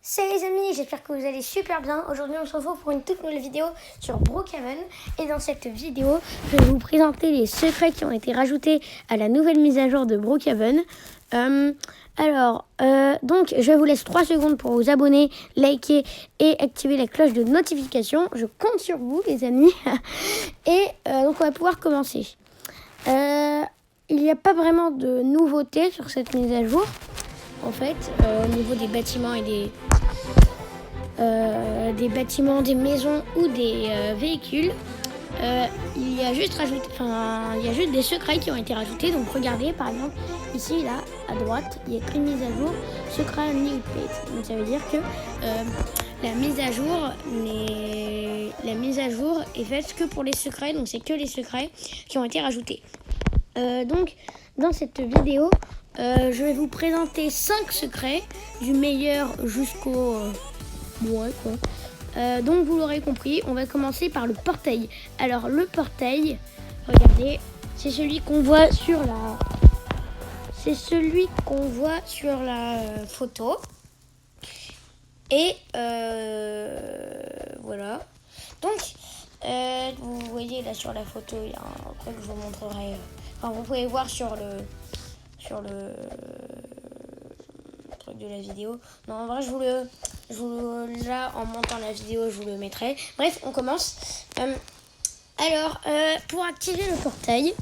Salut les amis, j'espère que vous allez super bien. Aujourd'hui on se retrouve pour une toute nouvelle vidéo sur Brookhaven. Et dans cette vidéo, je vais vous présenter les secrets qui ont été rajoutés à la nouvelle mise à jour de Brookhaven. Donc je vous laisse 3 secondes pour vous abonner, liker et activer la cloche de notification. Je compte sur vous les amis. Et donc on va pouvoir commencer. Il n'y a pas vraiment de nouveautés sur cette mise à jour. En fait, au niveau des bâtiments et des maisons ou des véhicules, il y a juste des secrets qui ont été rajoutés. Donc regardez, par exemple, ici, là, à droite, il y a écrit mise à jour, secret new update. Donc ça veut dire que la mise à jour est faite que pour les secrets. Donc c'est que les secrets qui ont été rajoutés. Donc dans cette vidéo, je vais vous présenter 5 secrets, du meilleur jusqu'au moins quoi. Donc vous l'aurez compris, on va commencer par le portail. Alors le portail, regardez, c'est celui qu'on voit sur la photo. Et voilà. Donc vous voyez là sur la photo, il y a un truc que je vous montrerai. Vous pouvez voir sur le truc de la vidéo. Non, en vrai, là, en montant la vidéo, je vous le mettrai. Bref, on commence. Pour activer le portail,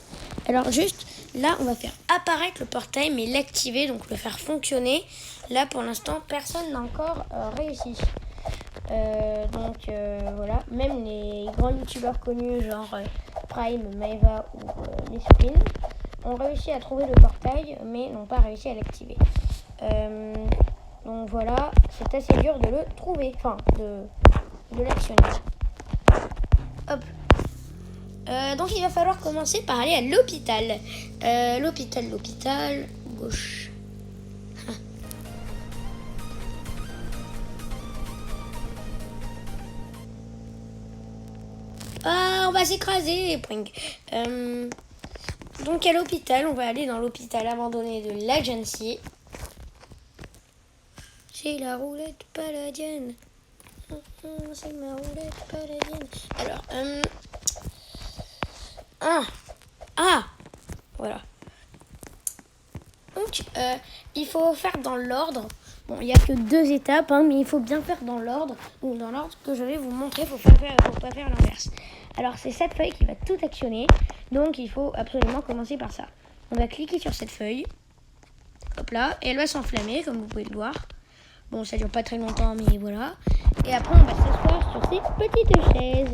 alors juste là, on va faire apparaître le portail, mais l'activer, donc le faire fonctionner. Là, pour l'instant, personne n'a encore réussi. Voilà, même les grands youtubeurs connus, genre Prime, Maeva ou les Spins, ont réussi à trouver le portail, mais n'ont pas réussi à l'activer. Donc voilà, c'est assez dur de le trouver, de l'actionner. Hop. Donc il va falloir commencer par aller à l'hôpital. L'hôpital, gauche. Ah, on va s'écraser, donc à l'hôpital, on va aller dans l'hôpital abandonné de l'Agency. C'est la roulette paladienne. C'est ma roulette paladienne. Alors, voilà. Donc, il faut faire dans l'ordre. Bon, il n'y a que 2 étapes, mais il faut bien faire dans l'ordre. Donc, dans l'ordre que je vais vous montrer, il ne faut pas faire l'inverse. Alors, c'est cette feuille qui va tout actionner. Donc, il faut absolument commencer par ça. On va cliquer sur cette feuille. Hop là. Et elle va s'enflammer, comme vous pouvez le voir. Bon, ça dure pas très longtemps, mais voilà. Et après, on va s'asseoir sur ces petites chaises.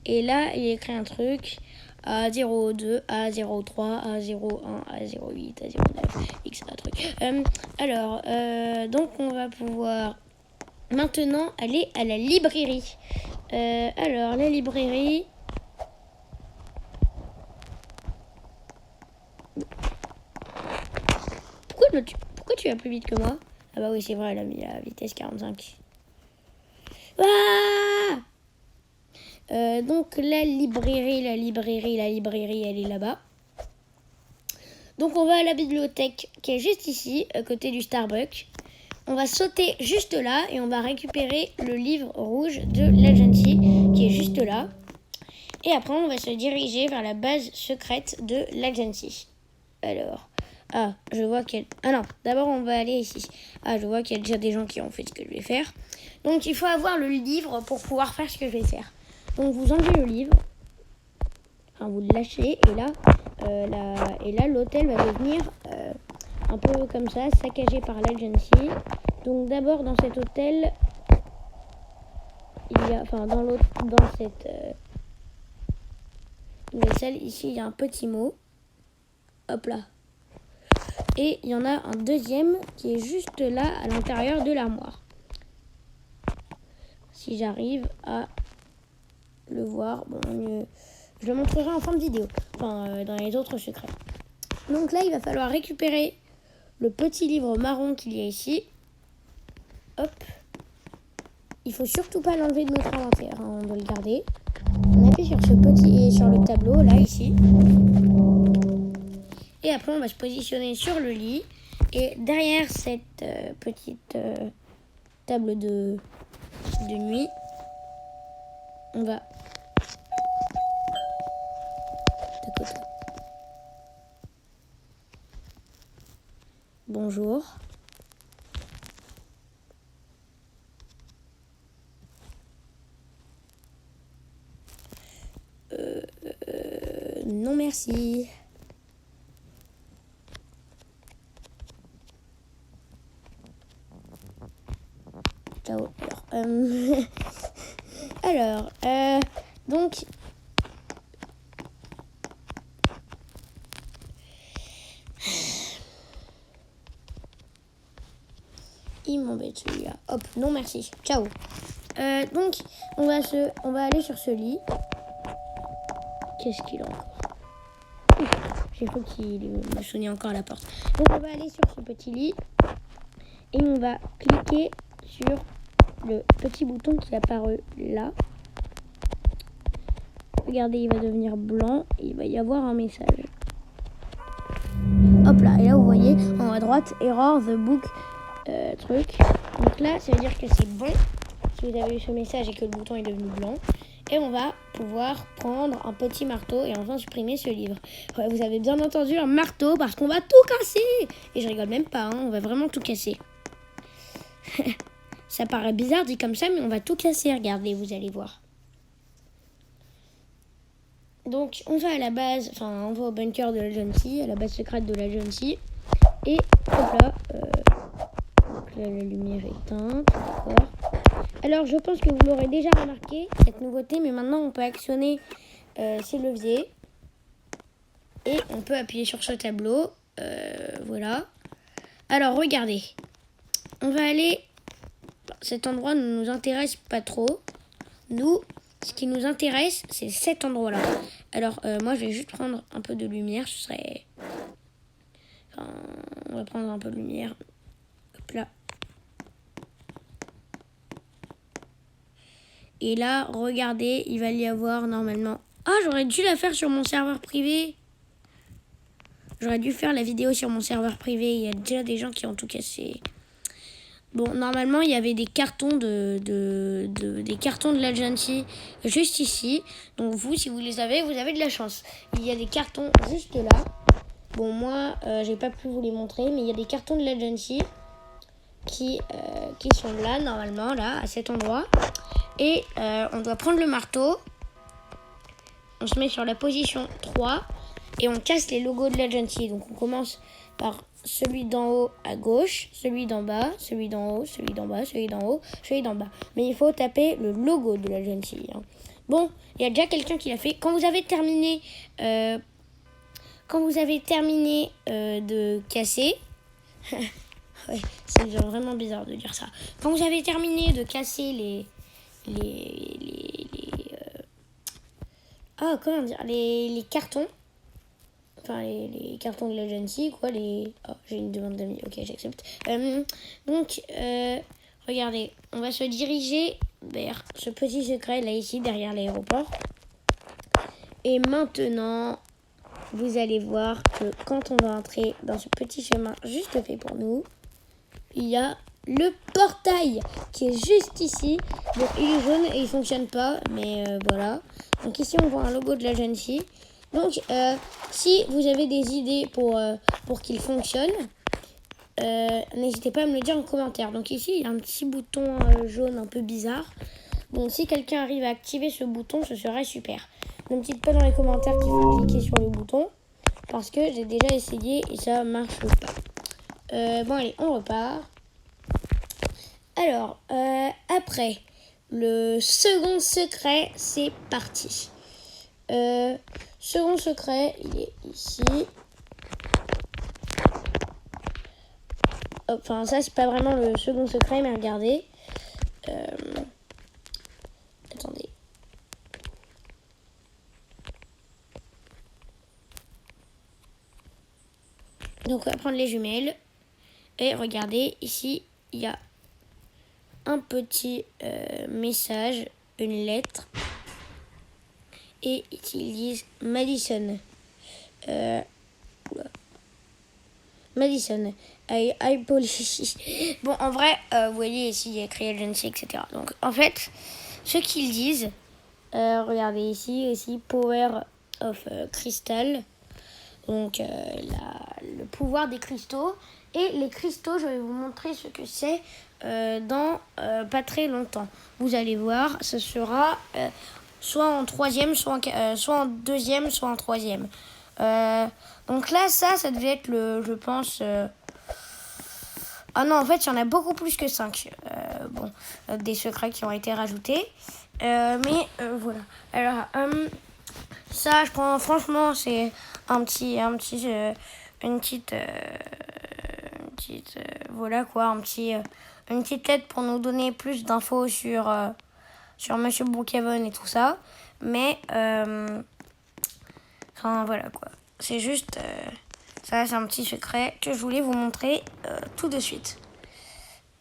Et là, il est écrit un truc. A02, A03, A01, A08, A09, X, un truc. Donc on va pouvoir maintenant aller à la librairie. La librairie. Pourquoi tu vas plus vite que moi? Ah bah oui, c'est vrai, elle a mis la vitesse 45. Ah! Donc la librairie, elle est là-bas. Donc on va à la bibliothèque qui est juste ici, à côté du Starbucks. On va sauter juste là et on va récupérer le livre rouge de l'Agency qui est juste là. Et après on va se diriger vers la base secrète de l'Agency. Alors, je vois qu'il y a... Ah non, d'abord on va aller ici. Je vois qu'il y a déjà des gens qui ont fait ce que je vais faire. Donc il faut avoir le livre pour pouvoir faire ce que je vais faire. Donc vous enlevez le livre, vous le lâchez et là l'hôtel va devenir un peu comme ça, saccagé par l'Agency. Donc d'abord dans cet hôtel, il y a, dans cette nouvelle salle ici, il y a un petit mot. Hop là. Et il y en a un deuxième qui est juste là à l'intérieur de l'armoire. Si j'arrive à le voir, je le montrerai en fin de vidéo, dans les autres secrets. Donc là, il va falloir récupérer le petit livre marron qu'il y a ici. Hop. Il faut surtout pas l'enlever de notre inventaire, on doit le garder. On appuie sur sur le tableau, là, ici. Et après, on va se positionner sur le lit. Et derrière cette petite table de nuit. On va de côté. Bonjour. Non merci. Ciao. Alors, donc il m'embête celui-là. Hop, non merci. Ciao. Donc on va aller sur ce lit. Qu'est-ce qu'il a encore? J'ai cru qu'il m'a sonné encore à la porte. Donc on va aller sur ce petit lit et on va cliquer sur le petit bouton qui est apparu là. Regardez, il va devenir blanc et il va y avoir un message. Hop là, et là vous voyez en haut à droite, error the book truc. Donc là, ça veut dire que c'est bon si vous avez eu ce message et que le bouton est devenu blanc. Et on va pouvoir prendre un petit marteau et enfin supprimer ce livre. Ouais, vous avez bien entendu, un marteau, parce qu'on va tout casser. Et je rigole même pas, hein, on va vraiment tout casser. Ça paraît bizarre dit comme ça, mais on va tout casser, regardez, vous allez voir. Donc on va à la base, enfin on va au bunker de l'agence, à la base secrète de l'agence. Et hop là, donc là la lumière est éteinte, d'accord. Alors je pense que vous l'aurez déjà remarqué, cette nouveauté, mais maintenant on peut actionner ces leviers. Et on peut appuyer sur ce tableau, voilà. Alors regardez, on va aller, cet endroit ne nous intéresse pas trop. Nous, ce qui nous intéresse, c'est cet endroit-là. Alors moi je vais juste prendre un peu de lumière, ce serait... Enfin, on va prendre un peu de lumière, hop là. Et là, regardez, il va y avoir normalement... Ah, j'aurais dû la faire sur mon serveur privé. J'aurais dû faire la vidéo sur mon serveur privé. Il y a déjà des gens qui ont tout cassé. Bon, normalement, il y avait des cartons des cartons de l'agence juste ici. Donc vous, si vous les avez, vous avez de la chance. Il y a des cartons juste là. Bon, moi, j'ai pas pu vous les montrer, mais il y a des cartons de l'agence qui sont là, normalement, là, à cet endroit. Et on doit prendre le marteau. On se met sur la position 3 et on casse les logos de l'agence. Donc on commence par celui d'en haut à gauche, celui d'en bas, celui d'en haut, celui d'en bas, celui d'en haut, celui d'en bas. Mais il faut taper le logo de l'agence. Hein. Bon, il y a déjà quelqu'un qui l'a fait. Quand vous avez terminé, de casser... ouais, c'est genre vraiment bizarre de dire ça. Quand vous avez terminé de casser comment dire, les cartons, enfin les cartons de l'agence, quoi, j'ai une demande d'amis, ok, j'accepte. Donc regardez, on va se diriger vers ce petit secret là ici derrière l'aéroport. Et maintenant, vous allez voir que quand on va entrer dans ce petit chemin juste fait pour nous, il y a le portail qui est juste ici. Donc il est jaune et il fonctionne pas, mais voilà. Donc ici on voit un logo de l'agence. Donc si vous avez des idées pour qu'il fonctionne, n'hésitez pas à me le dire en commentaire. Donc ici il y a un petit bouton jaune un peu bizarre. Donc si quelqu'un arrive à activer ce bouton, ce serait super. Ne me dites pas dans les commentaires qu'il faut cliquer sur le bouton, parce que j'ai déjà essayé et ça marche pas. Bon allez, on repart. Alors, après, le second secret, c'est parti. Second secret, il est ici. Enfin, ça, c'est pas vraiment le second secret, mais regardez. Attendez. Donc, on va prendre les jumelles. Et regardez, ici, il y a un petit message, une lettre. Et ici, ils disent Madison. Madison, Bon, en vrai, vous voyez ici, il y a écrit agency, etc. Donc, en fait, ce qu'ils disent, regardez ici aussi, Power of Crystal. Donc, le pouvoir des cristaux. Et les cristaux, je vais vous montrer ce que c'est dans pas très longtemps. Vous allez voir, ce sera soit en troisième, soit en deuxième, soit en troisième. Donc là, ça devait être je pense... Ah non, en fait, il y en a beaucoup plus que 5. Des secrets qui ont été rajoutés. Mais voilà. Alors, ça, je prends, franchement, c'est une petite, voilà quoi, une petite lettre pour nous donner plus d'infos sur Monsieur Brookhaven et tout ça. Mais, enfin, voilà quoi. C'est juste, ça, c'est un petit secret que je voulais vous montrer tout de suite.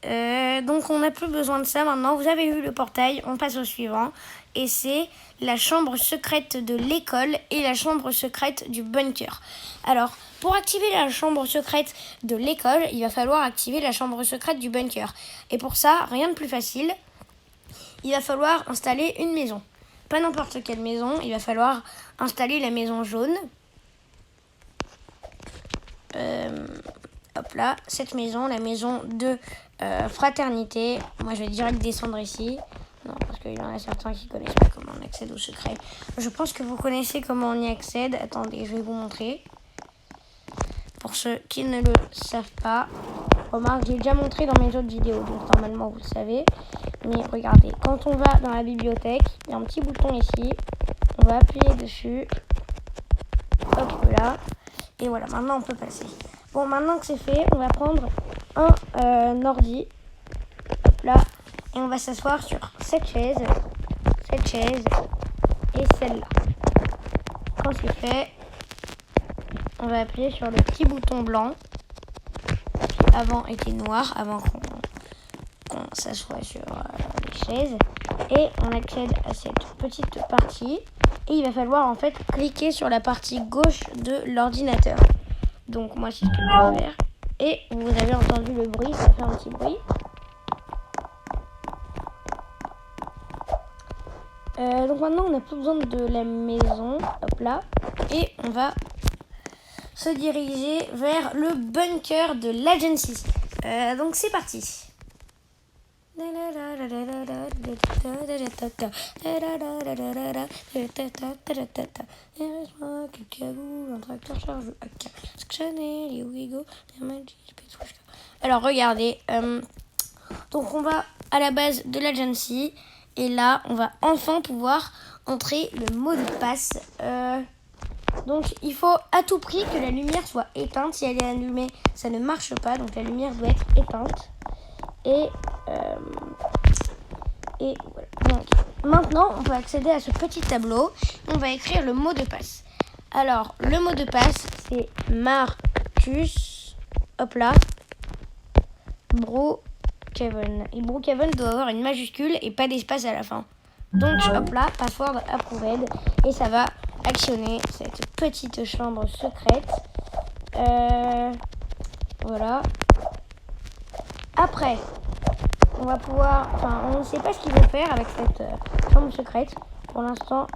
Donc on n'a plus besoin de ça maintenant. Vous avez vu le portail, on passe au suivant. Et c'est la chambre secrète de l'école et la chambre secrète du bunker. Alors, pour activer la chambre secrète de l'école, il va falloir activer la chambre secrète du bunker. Et pour ça, rien de plus facile. Il va falloir installer une maison. Pas n'importe quelle maison, il va falloir installer la maison jaune. Hop là, cette maison, la maison de fraternité. Moi, je vais direct descendre ici. Non, parce qu'il y en a certains qui connaissent pas comment on accède au secret. Je pense que vous connaissez comment on y accède. Attendez, je vais vous montrer. Pour ceux qui ne le savent pas. Remarque, j'ai déjà montré dans mes autres vidéos, donc normalement vous le savez. Mais regardez, quand on va dans la bibliothèque, il y a un petit bouton ici. On va appuyer dessus. Hop là. Et voilà, maintenant on peut passer. Bon, maintenant que c'est fait, on va prendre un ordi. Hop là. Et on va s'asseoir sur cette chaise et celle-là. Quand c'est fait, on va appuyer sur le petit bouton blanc qui avant était noir, avant qu'on s'assoie sur les chaises. Et on accède à cette petite partie. Et il va falloir en fait cliquer sur la partie gauche de l'ordinateur. Donc moi c'est ce que je vais faire. Et vous avez entendu le bruit, ça fait un petit bruit. Donc maintenant on n'a plus besoin de la maison, hop là, et on va se diriger vers le bunker de l'Agency. Donc c'est parti. Alors regardez, donc on va à la base de l'Agency. Et là, on va enfin pouvoir entrer le mot de passe. Donc, il faut à tout prix que la lumière soit éteinte. Si elle est allumée, ça ne marche pas. Donc, la lumière doit être éteinte. Et voilà. Donc, maintenant, on peut accéder à ce petit tableau. On va écrire le mot de passe. Alors, le mot de passe, c'est Marcus. Hop là. Brookhaven. Et Brookhaven doit avoir une majuscule et pas d'espace à la fin. Donc hop là, password approved. Et ça va actionner cette petite chambre secrète. Voilà. Après, on va pouvoir... Enfin, on ne sait pas ce qu'ils vont faire avec cette chambre secrète. Pour l'instant...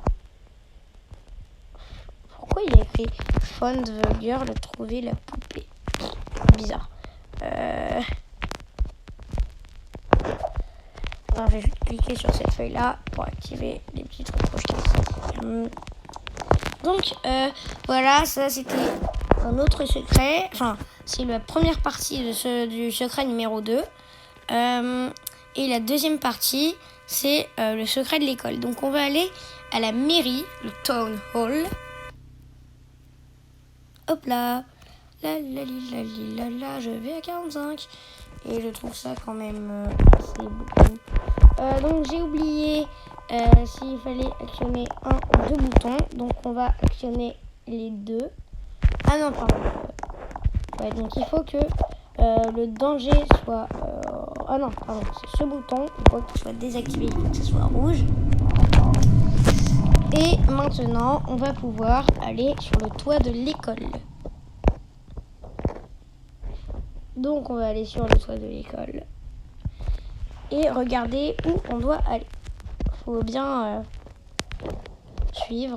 Pourquoi il y a écrit Found the girl, trouver la poupée? Bizarre. Alors, je vais juste cliquer sur cette feuille là pour activer les petits trucs projetés. Donc voilà, ça c'était un autre secret. Enfin, c'est la première partie du secret numéro 2. Et la deuxième partie, c'est le secret de l'école. Donc on va aller à la mairie, le town hall. Hop là. Je vais à 45. Et je trouve ça quand même assez beaucoup. Donc j'ai oublié s'il fallait actionner un ou deux boutons. Donc on va actionner les deux. Ah non, pardon. Ouais, donc il faut que le danger soit... Ah non, pardon, c'est ce bouton. Il faut qu'il soit désactivé, il faut que ce soit rouge. Et maintenant, on va pouvoir aller sur le toit de l'école. Donc, on va aller sur le toit de l'école. Et regarder où on doit aller. Faut bien suivre.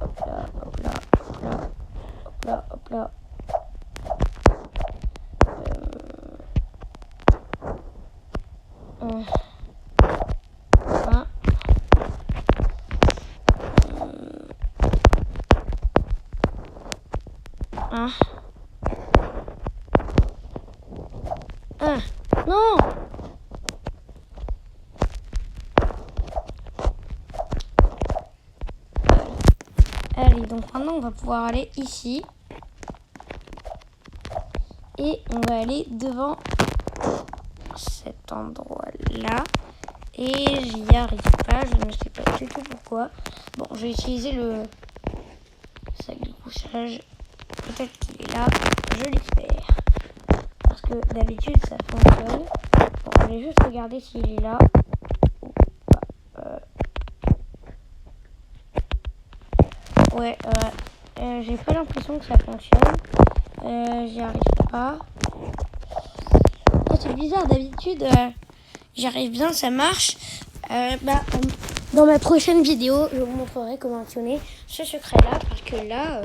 Hop là, hop là, hop là, hop là, hop là. Non. Allez, donc maintenant on va pouvoir aller ici. Et on va aller devant cet endroit-là. Et j'y arrive pas, je ne sais pas du tout pourquoi. Bon, je vais utiliser le sac de couchage. Peut-être qu'il est là, je l'espère. Parce que d'habitude ça fonctionne. Bon, je vais juste regarder s'il est là. Ouais, j'ai pas l'impression que ça fonctionne. J'y arrive pas. Oh, c'est bizarre, d'habitude j'y arrive bien, ça marche. Dans ma prochaine vidéo, je vous montrerai comment actionner ce secret-là. Parce que là,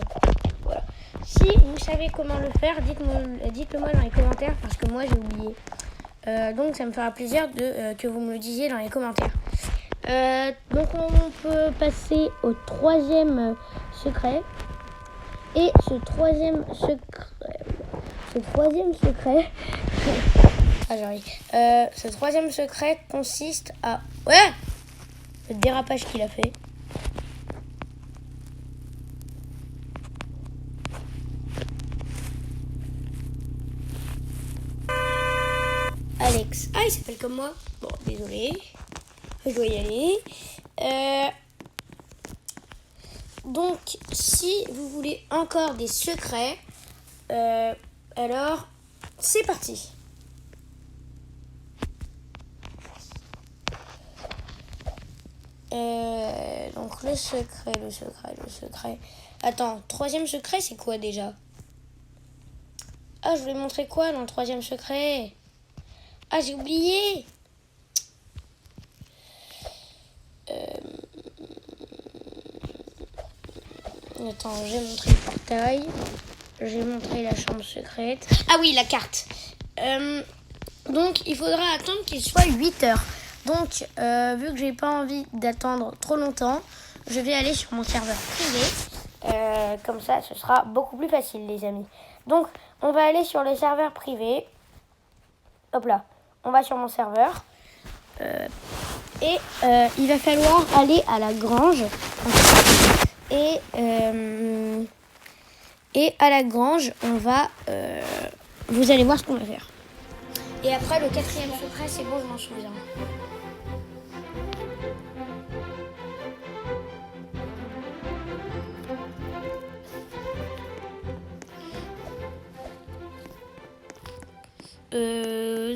voilà. Si vous savez comment le faire, dites-le moi dans les commentaires. Parce que moi, j'ai oublié. Donc, ça me fera plaisir que vous me le disiez dans les commentaires. Donc, on peut passer au troisième secret. Et ce troisième secret... Ah, j'arrive. Ce troisième secret consiste à... Ouais! Le dérapage qu'il a fait. Alex. Ah, il s'appelle comme moi. Bon, désolé. Je dois y aller. Donc, si vous voulez encore des secrets, alors, c'est parti. Donc, le secret. Attends, troisième secret, c'est quoi déjà? Ah, je voulais montrer quoi dans le troisième secret? Ah, j'ai oublié. Attends, j'ai montré le portail. J'ai montré la chambre secrète. Ah oui, la carte. Donc, il faudra attendre qu'il soit 8 heures. Donc, vu que j'ai pas envie d'attendre trop longtemps, je vais aller sur mon serveur privé. Comme ça, ce sera beaucoup plus facile, les amis. Donc, on va aller sur le serveur privé. Hop là. On va sur mon serveur. Et il va falloir aller à la grange. Et à la grange, on va... vous allez voir ce qu'on va faire. Et après, le quatrième secret, c'est bon, je m'en souviens.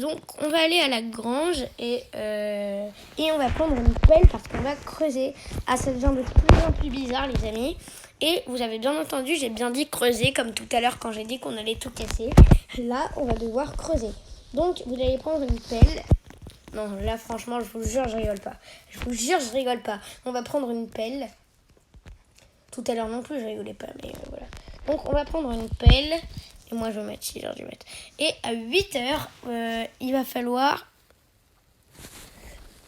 Donc, on va aller à la grange et on va prendre une pelle parce qu'on va creuser. Ah, ça devient de plus en plus bizarre, les amis. Et vous avez bien entendu, j'ai bien dit creuser, comme tout à l'heure quand j'ai dit qu'on allait tout casser. Là, on va devoir creuser. Donc, vous allez prendre une pelle. Non, là, franchement, je vous jure, je rigole pas. Je vous jure, je rigole pas. On va prendre une pelle. Tout à l'heure non plus, je rigolais pas, mais voilà. Donc, on va prendre une pelle. Et moi, je vais mettre 6 heures du mat. Et à 8 heures, il va falloir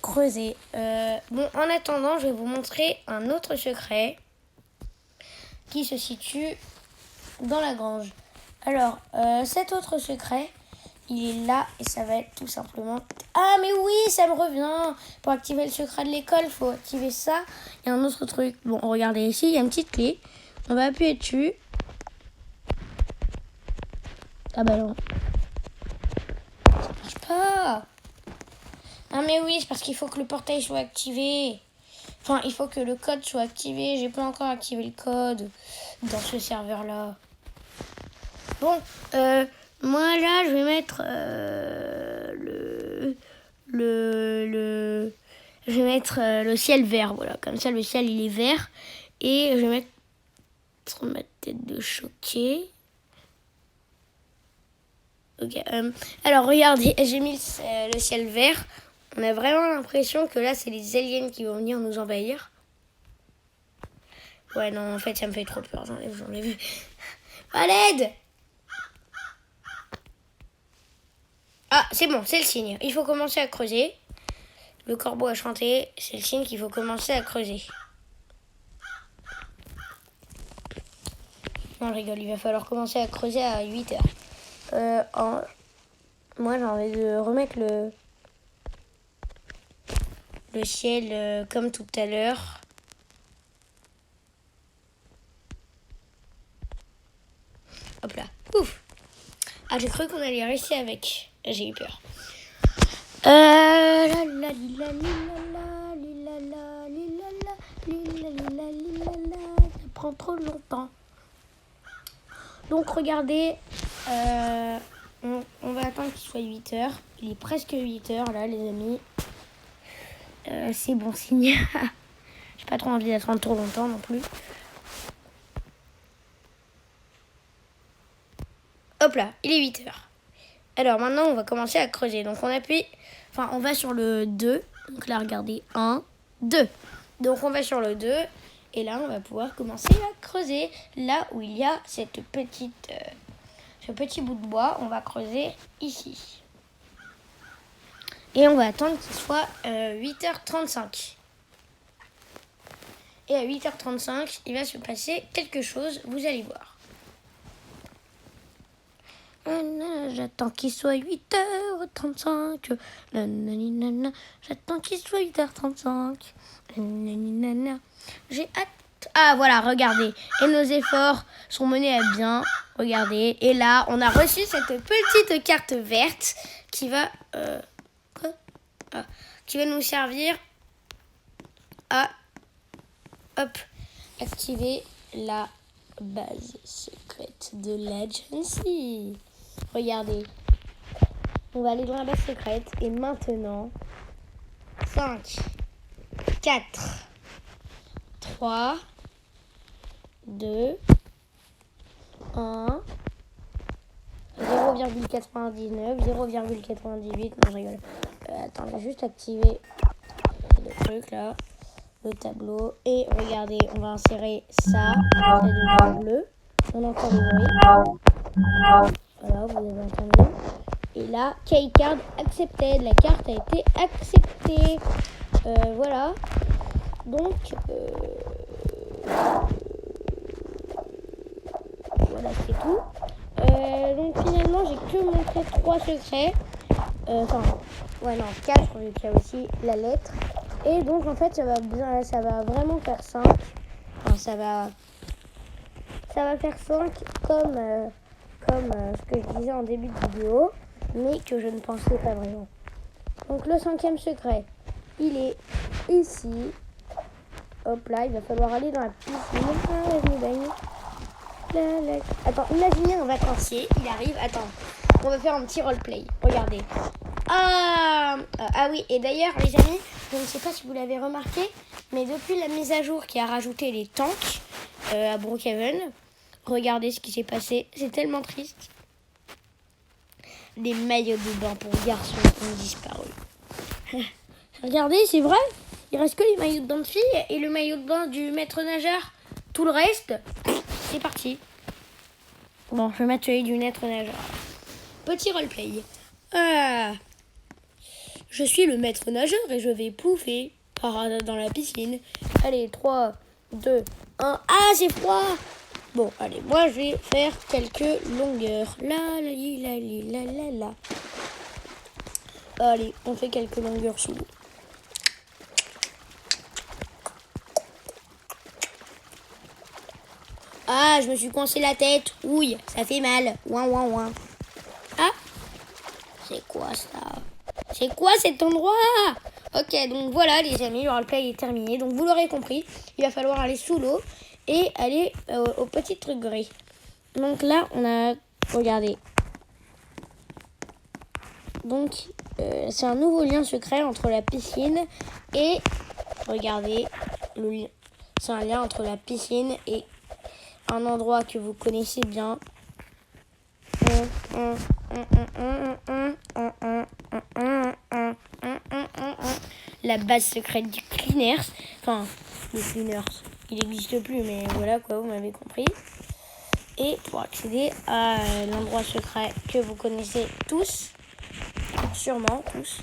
creuser. Bon, en attendant, je vais vous montrer un autre secret qui se situe dans la grange. Alors, cet autre secret, il est là et ça va être tout simplement... Ah, mais oui, ça me revient. Pour activer le secret de l'école, il faut activer ça. Il y a un autre truc. Bon, regardez ici, il y a une petite clé. On va appuyer dessus. Ah bah non. Ça marche pas. Ah mais oui, c'est parce qu'il faut que le portail soit activé. Enfin, il faut que le code soit activé. J'ai pas encore activé le code dans ce serveur-là. Bon, moi là, je vais mettre je vais mettre le ciel vert. Voilà, comme ça, le ciel, il est vert. Et je vais mettre ma tête de choquée. Ok. Alors regardez, j'ai mis le ciel vert. On a vraiment l'impression que là, c'est les aliens qui vont venir nous envahir. Ouais, non, en fait, ça me fait trop peur. J'enlève. À l'aide! Ah, c'est bon, c'est le signe. Il faut commencer à creuser. Le corbeau a chanté. C'est le signe qu'il faut commencer à creuser. Non, je rigole. Il va falloir commencer à creuser à 8 heures. Moi, j'ai envie de remettre le ciel comme tout à l'heure. Hop là. Ouf. Ah, j'ai cru qu'on allait rester avec. J'ai eu peur. Ça prend trop longtemps. Donc regardez, on va attendre qu'il soit 8 heures. Il est presque 8 heures là, les amis. C'est bon signe. J'ai pas trop envie d'attendre trop longtemps non plus. Hop là, il est 8 heures. Alors maintenant, on va commencer à creuser. Donc on va sur le 2. Donc là, regardez, 1, 2. Donc on va sur le 2. Et là, on va pouvoir commencer à creuser. Là où il y a ce petit bout de bois, on va creuser ici. Et on va attendre qu'il soit 8h35. Et à 8h35, il va se passer quelque chose, vous allez voir. J'attends qu'il soit 8h35. J'attends qu'il soit 8h35. J'ai hâte. Ah voilà, regardez. Et nos efforts sont menés à bien. Regardez. Et là, on a reçu cette petite carte verte qui va nous servir à activer la base secrète de l'Agency. Regardez. On va aller dans la base secrète. Et maintenant, 5, 4, 3, 2, 1, 0,99, 0,98. Non, je rigole. Attends, on va juste activer le truc là, le tableau. Et regardez, on va insérer ça, le bleu. On entend le bruit. Voilà, vous avez entendu. Et là, key card accepted. La carte a été acceptée. Voilà. Donc, voilà, c'est tout. Donc finalement, j'ai que montré 3 secrets. 4, vu qu'il y a aussi la lettre. Et donc, en fait, ça va vraiment faire 5. Enfin, ça va faire 5 comme ce que je disais en début de vidéo, mais que je ne pensais pas vraiment. Donc, le 5e secret, il est ici. Hop là, il va falloir aller dans la piscine. Ah, je me baigne. Attends, imaginez un vacancier, il arrive. Attends, on va faire un petit roleplay. Regardez. Ah oui, et d'ailleurs, les amis, je ne sais pas si vous l'avez remarqué, mais depuis la mise à jour qui a rajouté les tanks à Brookhaven, regardez ce qui s'est passé. C'est tellement triste. Les maillots de bain pour garçons ont disparu. Regardez, c'est vrai. Il reste que les maillots de bain de filles et le maillot de bain du maître nageur. Tout le reste, c'est parti. Bon, je vais mettre celui du maître nageur. Petit roleplay. Je suis le maître nageur et je vais pouffer dans la piscine. Allez, 3, 2, 1. Ah, c'est froid. Bon, allez, moi je vais faire quelques longueurs. La. Allez, on fait quelques longueurs sous l'eau. Ah, je me suis coincé la tête. Ouille, ça fait mal. Ouin. Ah, c'est quoi ça? C'est quoi cet endroit? Ok, donc voilà les amis, le roleplay est terminé. Donc vous l'aurez compris, il va falloir aller sous l'eau et aller au petit truc gris. Donc là, on a... Regardez. Donc, c'est un nouveau lien secret entre la piscine et... Regardez, le lien. C'est un lien entre la piscine et un endroit que vous connaissez bien. La base secrète du Cleaners. Enfin, le Cleaners, il n'existe plus, mais voilà quoi, vous m'avez compris. Et pour accéder à l'endroit secret que vous connaissez tous, sûrement tous.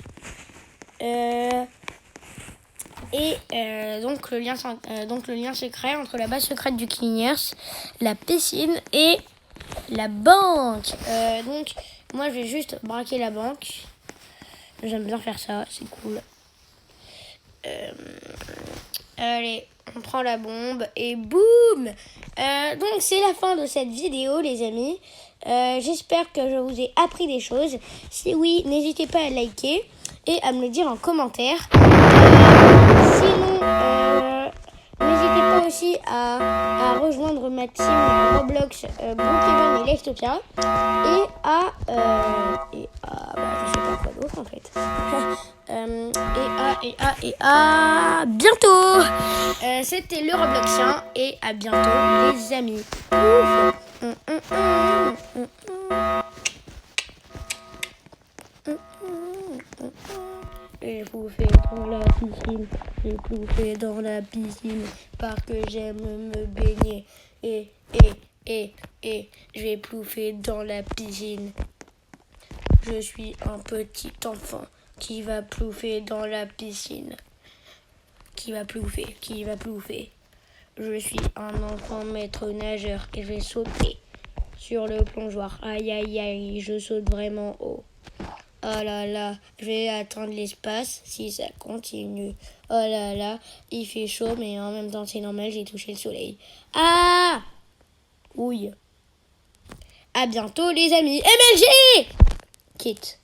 Donc le lien secret entre la base secrète du Cleaners, la piscine et la banque. Donc moi je vais juste braquer la banque. J'aime bien faire ça, c'est cool. Allez, on prend la bombe et boum. Donc c'est la fin de cette vidéo les amis. J'espère que je vous ai appris des choses. Si oui, n'hésitez pas à liker et à me le dire en commentaire. Sinon, n'hésitez pas aussi à rejoindre ma team Roblox, Brookhaven et Liftopia. Je sais pas quoi d'autre en fait. Et à bientôt. C'était le Robloxien et à bientôt les amis. J'ai bouffé dans la piscine, j'ai bouffé dans la piscine parce que j'aime me baigner. Et j'ai plouffé dans la piscine. Je suis un petit enfant qui va plouffer dans la piscine. Qui va plouffer. Je suis un enfant maître nageur et je vais sauter sur le plongeoir. Aïe aïe aïe, je saute vraiment haut. Oh là là, je vais atteindre l'espace si ça continue. Oh là là, il fait chaud mais en même temps c'est normal, j'ai touché le soleil. Ah! Ouille. À bientôt les amis. MLG! Quitte.